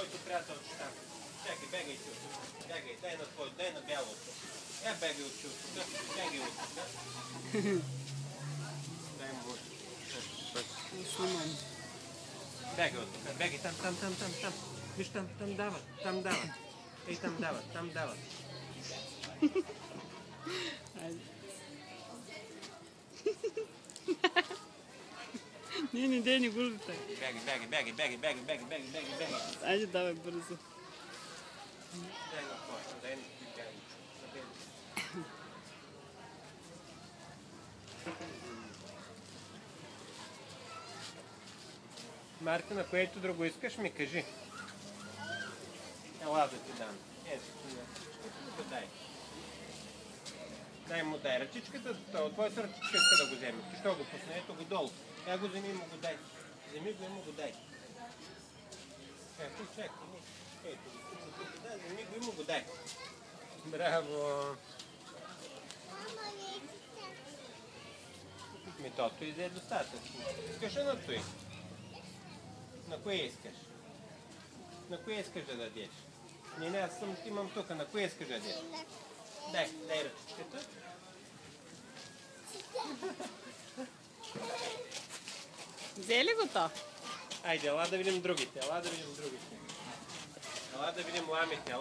твоето приятелче там. Чакай, бегай ти от тук. Бегай, дай на твоето, дай на бялото. Я бегай от тук. Бегай от тук. Дай му. Бегай от тук. Бегай там. Виж там дават. Ей, там дават. Не дай, не го лютай. Бегай. Айде, давай бързо. Дай на твоето, дай на бялото. Марта, на което друго искаш, ми кажи. Ела да ти дам. Ето, ръчичката дай. Дай ръчичката, твоята ръчичка иска да го вземе. Ти що го пусне? Ето го долу. Я го вземи и му го дай. Вземи го и му го дай. Чакай. Ето го дай, вземи го и му го дай. Браво! Ми тото изе достатъчно. Искаш ли на той? На кое искаш? На кое искаш да дадеш? Не, аз имам тук. На кое искаш да дадеш? Дай ръчичката. Взе ли го то? Айде, ела да видим другите. Ела да видим ламите.